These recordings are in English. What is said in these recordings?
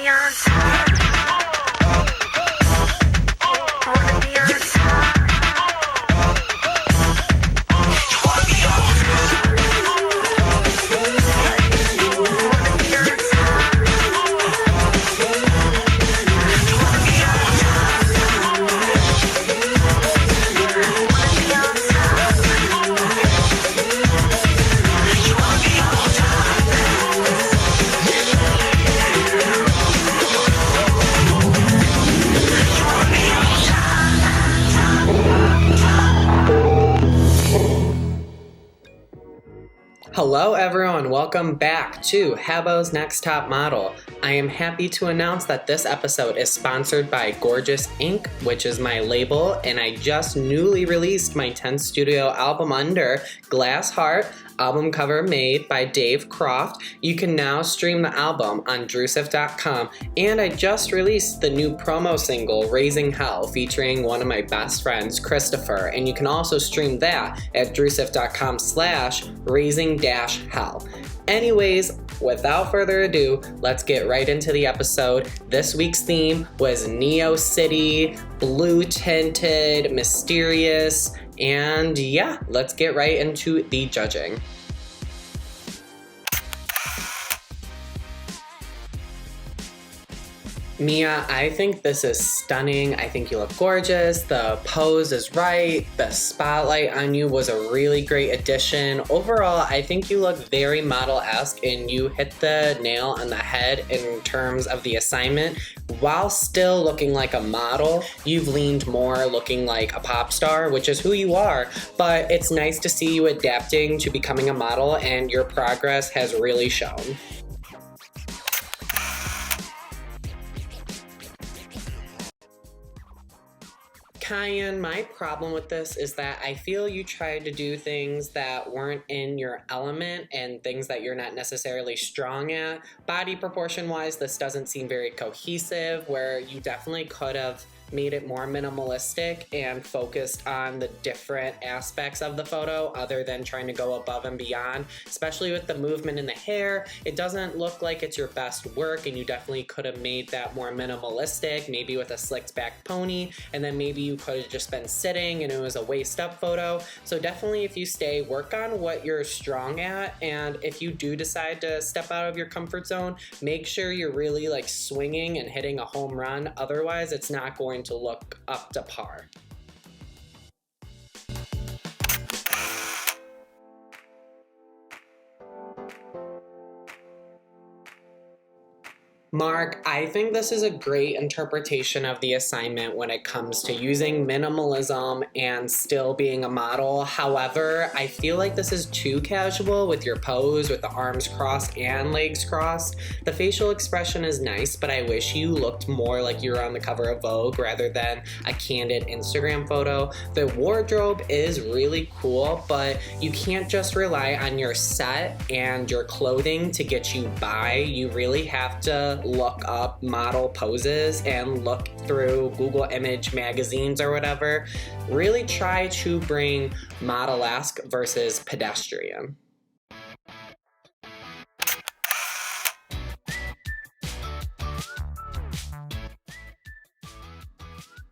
be on top. Wanna be on top. Wanna be on top. Wanna be on top. Wanna be on top. Wanna be on top. You wanna be on top. Hello everyone, welcome back to Habbo's Next Top Model. I am happy to announce that this episode is sponsored by Gorgeous Inc., which is my label, and I just newly released my 10th studio album under Glassheart, album cover made by Dave Croft. You can now stream the album on drusif.com, and I just released the new promo single, Raising Hell, featuring one of my best friends, Christopher, and you can also stream that at drusif.com/raising-hell. Anyways, without further ado, let's get right into the episode. This week's theme was Neo City, blue tinted, mysterious, and yeah, let's get right into the judging. Mia, I think this is stunning. I think you look gorgeous. The pose is right. The spotlight on you was a really great addition. Overall, I think you look very model-esque and you hit the nail on the head in terms of the assignment. While still looking like a model, you've leaned more looking like a pop star, which is who you are, but it's nice to see you adapting to becoming a model, and your progress has really shown. Kyan, my problem with this is that I feel you tried to do things that weren't in your element and things that you're not necessarily strong at. Body proportion wise, this doesn't seem very cohesive, where you definitely could have made it more minimalistic and focused on the different aspects of the photo other than trying to go above and beyond, especially with the movement in the hair. It doesn't look like it's your best work, and you definitely could have made that more minimalistic, maybe with a slicked back pony, and then maybe you could have just been sitting and it was a waist up photo. So definitely, if you stay, work on what you're strong at, and if you do decide to step out of your comfort zone, make sure you're really like swinging and hitting a home run. Otherwise, it's not going to look up to par. Mark, I think this is a great interpretation of the assignment when it comes to using minimalism and still being a model. However, I feel like this is too casual with your pose, with the arms crossed and legs crossed. The facial expression is nice, but I wish you looked more like you were on the cover of Vogue rather than a candid Instagram photo. The wardrobe is really cool, but you can't just rely on your set and your clothing to get you by. You really have to look up model poses and look through Google image magazines or whatever. Really try to bring model-esque versus pedestrian.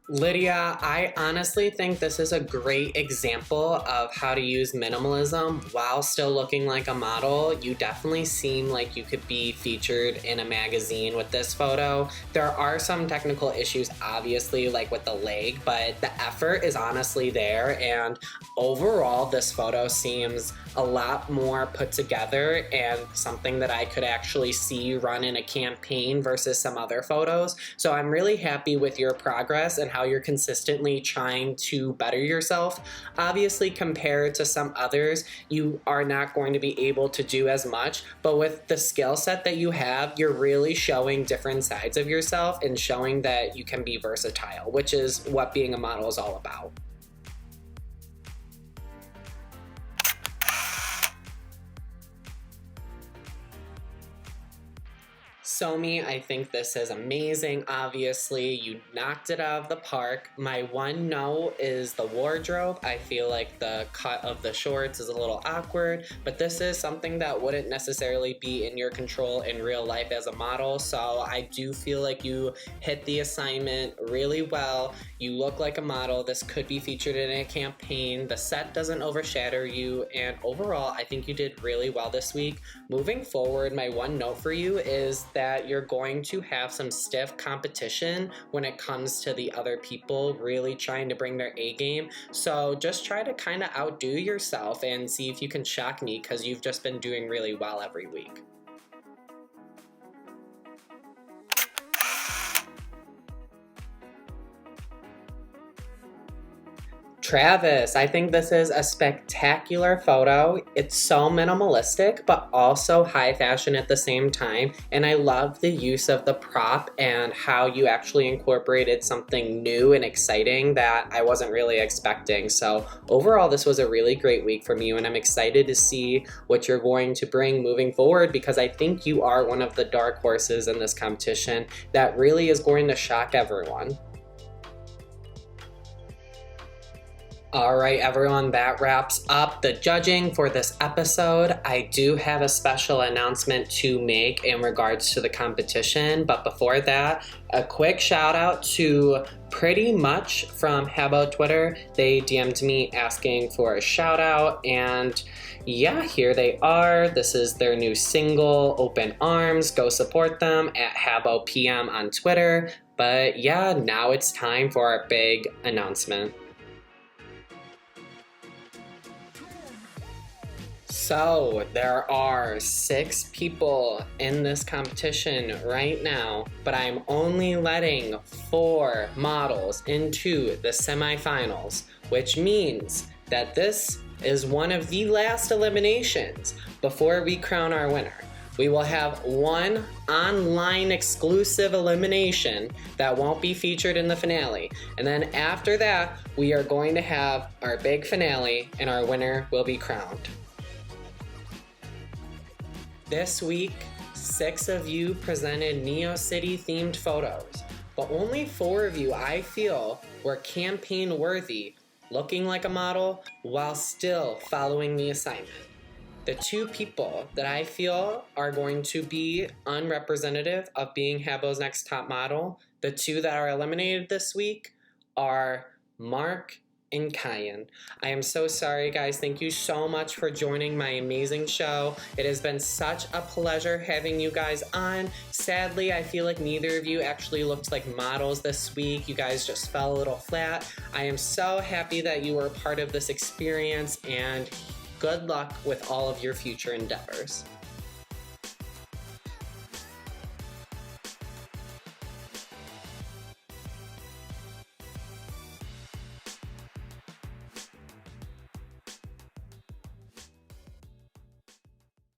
Lydia, I honestly think this is a great example of how to use minimalism while still looking like a model. You definitely seem like you could be featured in a magazine with this photo. There are some technical issues, obviously, like with the leg, but the effort is honestly there, and overall, this photo seems a lot more put together and something that I could actually see run in a campaign versus some other photos. So I'm really happy with your progress and how you're consistently trying to better yourself. Obviously, compared to some others, you are not going to be able to do as much, but with the skill set that you have, you're really showing different sides of yourself and showing that you can be versatile, which is what being a model is all about. Somi, I think this is amazing. Obviously, you knocked it out of the park. My one note is the wardrobe. I feel like the cut of the shorts is a little awkward, but this is something that wouldn't necessarily be in your control in real life as a model. So I do feel like you hit the assignment really well. You look like a model. This could be featured in a campaign. The set doesn't overshadow you, and overall, I think you did really well this week. Moving forward, my one note for you is that you're going to have some stiff competition when it comes to the other people really trying to bring their A game. So just try to kind of outdo yourself and see if you can shock me, because you've just been doing really well every week. Travis, I think this is a spectacular photo. It's so minimalistic, but also high fashion at the same time. And I love the use of the prop and how you actually incorporated something new and exciting that I wasn't really expecting. So overall, this was a really great week from you, and I'm excited to see what you're going to bring moving forward, because I think you are one of the dark horses in this competition that really is going to shock everyone. All right, everyone, that wraps up the judging for this episode. I do have a special announcement to make in regards to the competition, but before that, a quick shout out to Pretty Much from Habbo Twitter. They DM'd me asking for a shout out, and yeah, here they are. This is their new single, Open Arms. Go support them at Habbo PM on Twitter. But yeah, now it's time for our big announcement. So, there are 6 people in this competition right now, but I'm only letting 4 models into the semifinals, which means that this is one of the last eliminations before we crown our winner. We will have one online exclusive elimination that won't be featured in the finale. And then after that, we are going to have our big finale, and our winner will be crowned. This week, 6 of you presented Neo City themed photos, but only 4 of you, I feel, were campaign worthy, looking like a model while still following the assignment. The 2 people that I feel are going to be unrepresentative of being Habbo's next top model, the 2 that are eliminated this week, are Mark and Kyan. I am so sorry, guys. Thank you so much for joining my amazing show. It has been such a pleasure having you guys on. Sadly, I feel like neither of you actually looked like models this week. You guys just fell a little flat. I am so happy that you were a part of this experience, and good luck with all of your future endeavors.